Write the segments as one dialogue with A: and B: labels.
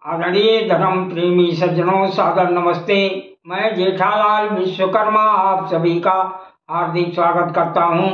A: आदरणीय धर्म प्रेमी सज्जनों, सादर नमस्ते। मैं जेठालाल विश्वकर्मा आप सभी का हार्दिक स्वागत करता हूँ।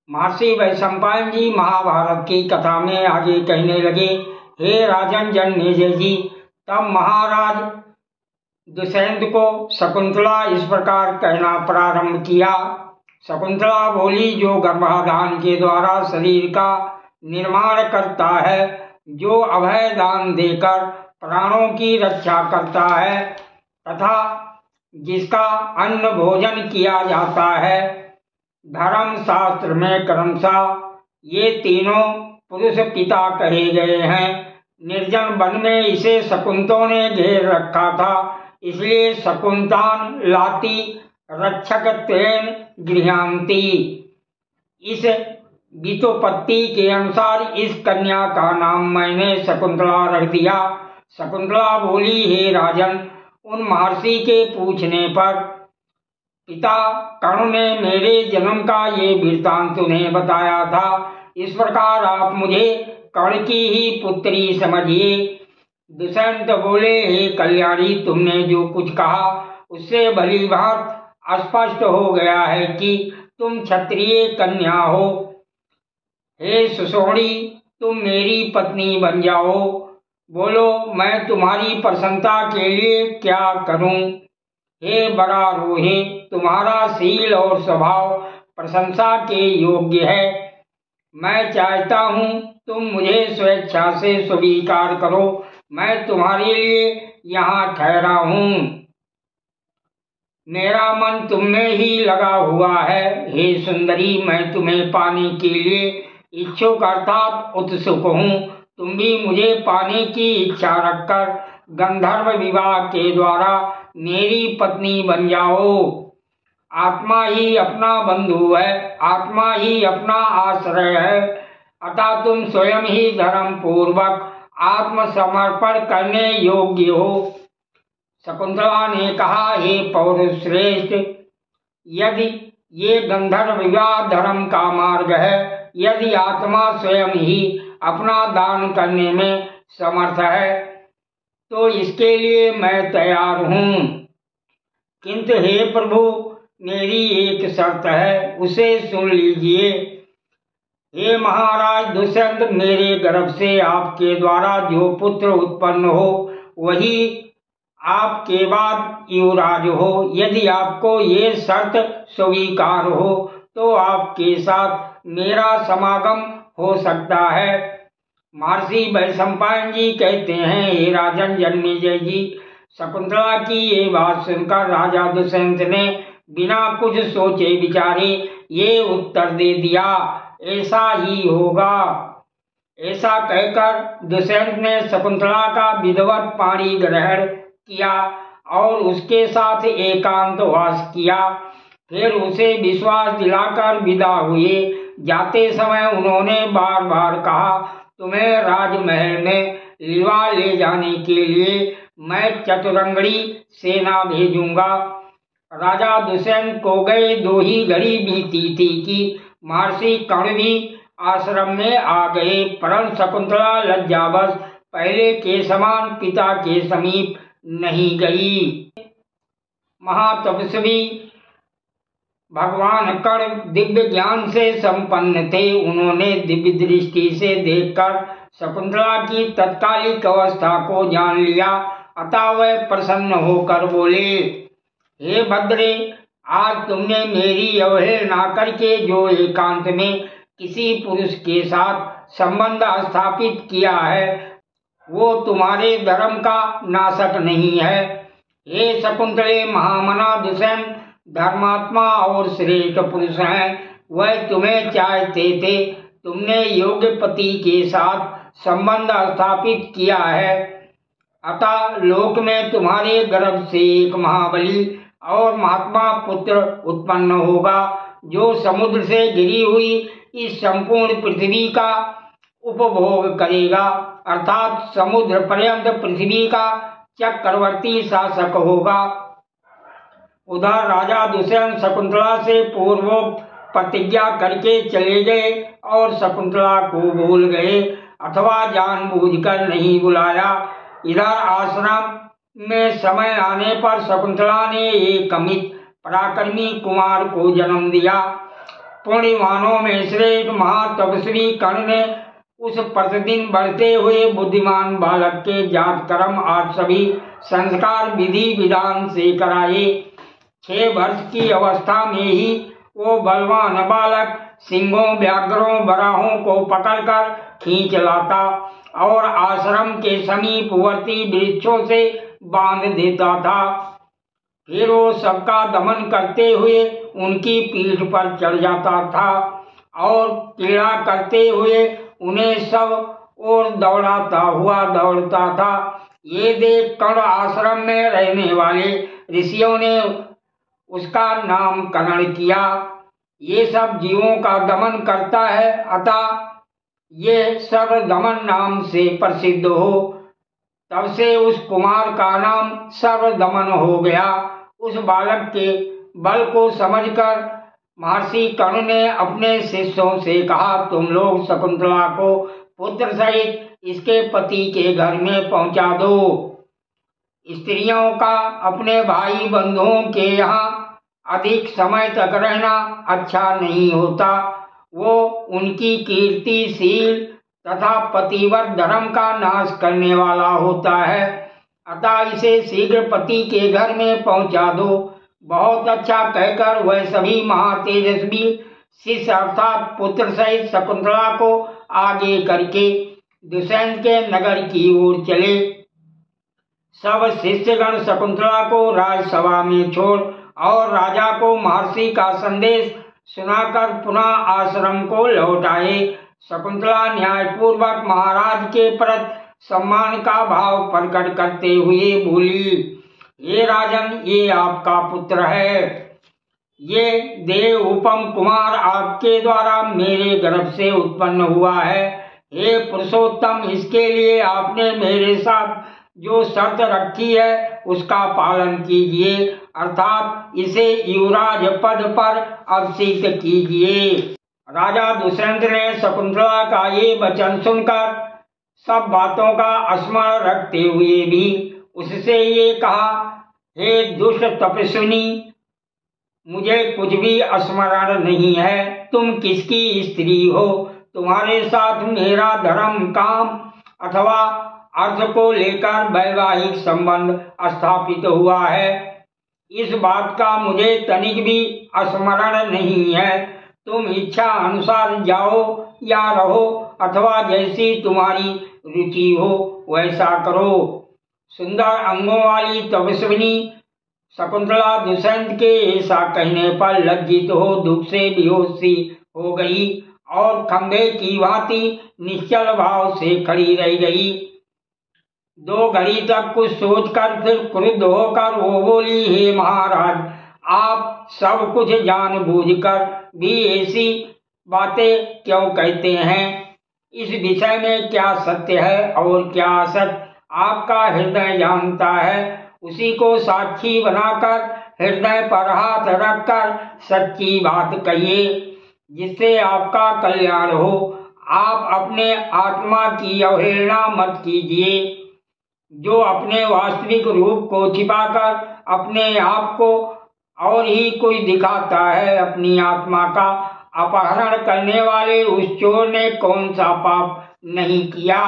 A: महर्षि वैशंपायन जी महाभारत की कथा में आगे कहने लगे, हे राजन जन्मेजय जी, तब महाराज दुष्यंत को शकुंतला इस प्रकार कहना प्रारंभ किया। शकुंतला बोली, जो गर्भाधान के द्वारा शरीर का निर्माण करता है, जो अभय दान देकर प्राणों की रक्षा करता है तथा जिसका अन्न भोजन किया जाता है, धर्म शास्त्र में क्रमशः ये तीनों पुरुष पिता कहे गए हैं। निर्जन वन में इसे शकुंतों ने घेर रखा था, इसलिए शकुंतान लाती रक्षक त्वेन गृह्णान्ति। इस गीतोपत्ति के अनुसार इस कन्या का नाम मैंने शकुंतला रख दिया। शकुंतला बोली, हे राजन, उन महर्षि के पूछने पर पिता कर्ण ने मेरे जन्म का ये वृत्तांत उन्हें बताया था। इस प्रकार आप मुझे कर्ण की ही पुत्री समझिए। दुष्यंत बोले, हे कल्याणी, तुमने जो कुछ कहा उससे भली भांति स्पष्ट हो गया है कि तुम क्षत्रिय कन्या हो। हे सुषोणी, तुम मेरी पत्नी बन जाओ। बोलो, मैं तुम्हारी प्रसन्नता के लिए क्या करूं। हे वरारोहे, तुम्हारा शील और स्वभाव प्रशंसा के योग्य है। मैं चाहता हूं तुम मुझे स्वेच्छा से स्वीकार करो। मैं तुम्हारे लिए यहाँ ठहरा हूं। मेरा मन तुम में ही लगा हुआ है। हे सुंदरी, मैं तुम्हें पाने के लिए इच्छुक अर्थात उत्सुक हूँ। तुम भी मुझे पाने की इच्छा रखकर गंधर्व विवाह के द्वारा मेरी पत्नी बन जाओ। आत्मा ही अपना बंधु है, आत्मा ही अपना आश्रय है, अतः तुम स्वयं ही धर्म पूर्वक आत्मसमर्पण करने योग्य हो। शकुंतला ने कहा, हे पौरुष श्रेष्ठ, यदि ये गंधर्व विवाह धर्म का मार्ग है, यदि आत्मा स्वयं ही अपना दान करने में समर्थ है, तो इसके लिए मैं तैयार हूँ। किंतु हे प्रभु, मेरी एक शर्त है, उसे सुन लीजिए। हे महाराज दुष्यंत, मेरे गर्भ से आपके द्वारा जो पुत्र उत्पन्न हो वही आपके बाद युवराज हो। यदि आपको ये शर्त स्वीकार हो तो आपके साथ मेरा समागम हो सकता है। महर्षि वैशंपायन जी कहते हैं, हे राजन जन्मेजय जी, शकुंतला की ये बात सुनकर राजा दुष्यंत ने बिना कुछ सोचे विचारे ये उत्तर दे दिया, ऐसा ही होगा। ऐसा कहकर दुष्यंत ने शकुंतला का विधिवत पाणी ग्रहण किया और उसके साथ एकांतवास किया। फिर उसे विश्वास दिलाकर विदा हुए। जाते समय उन्होंने बार बार कहा, तुम्हें राजमहल में लिवा ले जाने के लिए मैं चतुरंगड़ी सेना भेजूंगा। राजा दुष्यंत को गए 2 ही घड़ी बीती थी कि महर्षि कर्ण भी आश्रम में आ गए, परंतु शकुंतला लज्जावश पहले के समान पिता के समीप नहीं गई। महातपस्वी भगवान कर्ण दिव्य ज्ञान से संपन्न थे। उन्होंने दिव्य दृष्टि से देखकर शकुंतला की तत्कालिक अवस्था को जान लिया, अतः वह प्रसन्न होकर बोले, हे भद्रे, आज तुमने मेरी अवहेलना करके जो एकांत में किसी पुरुष के साथ संबंध स्थापित किया है वो तुम्हारे धर्म का नाशक नहीं है। हे शकुंतले, महामना दुष्यंत धर्मात्मा और श्रेष्ठ पुरुष हैं। वह तुम्हें चाहते थे। तुमने योग्य पति के साथ संबंध स्थापित किया है, अतः लोक में तुम्हारे गर्भ से एक महाबली और महात्मा पुत्र उत्पन्न होगा, जो समुद्र से घिरी हुई इस संपूर्ण पृथ्वी का उपभोग करेगा, अर्थात समुद्र पर्यंत पृथ्वी का चक्रवर्ती शासक होगा। उधर राजा दुष्यंत शकुंतला से पूर्वोक्त प्रतिज्ञा करके चले गए और शकुंतला को भूल गए अथवा जानबूझकर नहीं बुलाया। इधर आश्रम में समय आने पर शकुंतला ने एक अमित पराक्रमी कुमार को जन्म दिया। पुण्यवानों में श्रेष्ठ महातपस्वी कर्ण ने उस प्रतिदिन बढ़ते हुए बुद्धिमान बालक के जात कर्म आज सभी संस्कार विधि विधान से कराए। 6 वर्ष की अवस्था में ही वो बलवान बालक सिंहों, व्याघ्रों, बराहों को पकड़कर खींच लाता और आश्रम के समीपवर्ती वृक्षों से बांध देता था। फिर वो सबका दमन करते हुए उनकी पीठ पर चढ़ जाता था और क्रीड़ा करते हुए उन्हें सब ओर दौड़ाता हुआ दौड़ता था। ये देख कर्ण आश्रम में रहने वाले ऋषियों ने उसका नामकरण किया। ये सब जीवों का दमन करता है, अतः ये सर्वदमन नाम से प्रसिद्ध हो। तब से उस कुमार का नाम सर्वदमन हो गया। उस बालक के बल को समझकर महर्षि कर्ण ने अपने शिष्यों से कहा, तुम लोग शकुंतला को पुत्र सहित इसके पति के घर में पहुंचा दो। स्त्रियों का अपने भाई बंधुओं के यहाँ अधिक समय तक रहना अच्छा नहीं होता। वो उनकी कीर्तिशील तथा पतिव्रत धर्म का नाश करने वाला होता है, अतः इसे शीघ्र पति के घर में पहुंचा दो। बहुत अच्छा कहकर वह सभी महातेजस्वी शिष्य अर्थात पुत्र सहित शकुंतला को आगे करके दुष्यंत के नगर की ओर चले। सब शिष्यगण शकुंतला को राजसभा में छोड़ और राजा को महर्षि का संदेश सुनाकर पुनः आश्रम को लौट आए। शकुंतला न्यायपूर्वक महाराज के प्रति सम्मान का भाव प्रकट करते हुए बोली, हे राजन, ये आपका पुत्र है। ये देव उपम कुमार आपके द्वारा मेरे गर्भ से उत्पन्न हुआ है। हे पुरुषोत्तम, इसके लिए आपने मेरे साथ जो शर्त रखी है उसका पालन कीजिए, अर्थात इसे युवराज पद पर अभिषिक्त कीजिए। राजा दुष्यंत ने शकुंतला का ये वचन सुनकर सब बातों का स्मरण रखते हुए भी उससे ये कहा, हे दुष्ट तपस्विनी, मुझे कुछ भी स्मरण नहीं है। तुम किसकी स्त्री हो? तुम्हारे साथ मेरा धर्म, काम अथवा अर्थ को लेकर वैवाहिक संबंध स्थापित हुआ है। इस बात का मुझे तनिक भी स्मरण नहीं है। तुम इच्छा अनुसार जाओ या रहो, अथवा जैसी तुम्हारी रुचि हो वैसा करो। सुंदर अंगों वाली तपस्विनी शकुंतला दुष्यंत के ऐसा कहने पर लज्जित हो दुख से बेहोश सी हो गई और खंभे की भांति निश्चल भाव से खड़ी रह गई। 2 घड़ी तक कुछ सोचकर फिर क्रुद्ध होकर वो बोली, हे महाराज, आप सब कुछ जानबूझकर भी ऐसी बातें क्यों कहते हैं? इस विषय में क्या सत्य है और क्या असत्य आपका हृदय जानता है। उसी को साक्षी बनाकर हृदय पर हाथ रखकर सच्ची बात कहिए, जिससे आपका कल्याण हो। आप अपने आत्मा की अवहेलना मत कीजिए, जो अपने वास्तविक रूप को छिपाकर अपने आप को और ही कोई दिखाता है। अपनी आत्मा का अपहरण करने वाले उस चोर ने कौन सा पाप नहीं किया।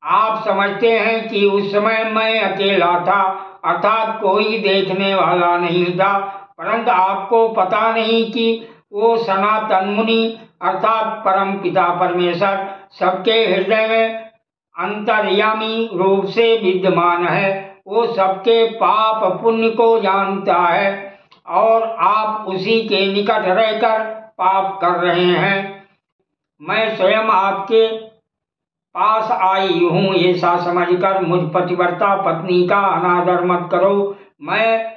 A: आप समझते हैं कि उस समय मैं अकेला था, अर्थात कोई देखने वाला नहीं था, परंतु आपको पता नहीं कि वो सनातन मुनि अर्थात परम पिता परमेश्वर सबके हृदय में अंतर्यामी रूप से विद्यमान है। वो सबके पाप पुण्य को जानता है और आप उसी के निकट रहकर पाप कर रहे हैं। मैं स्वयं आपके पास आई हूँ, ऐसा समझकर मुझ पतिव्रता पत्नी का अनादर मत करो। मैं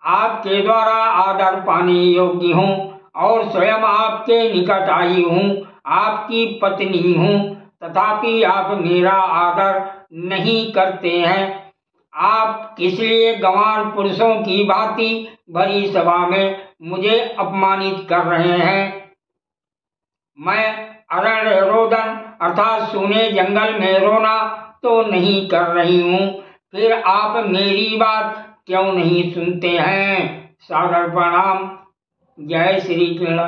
A: आपके द्वारा आदर पाने योग्य हूँ और स्वयं आपके निकट आई हूँ, आपकी पत्नी हूँ, तथापि आप मेरा आदर नहीं करते हैं। आप किस लिए गंवार पुरुषों की भांति भरी सभा में मुझे अपमानित कर रहे हैं? मैं अरण्य रोदन अर्थात सूने जंगल में रोना तो नहीं कर रही हूँ, फिर आप मेरी बात क्यों नहीं सुनते हैं। सादर प्रणाम। जय श्री कृष्ण।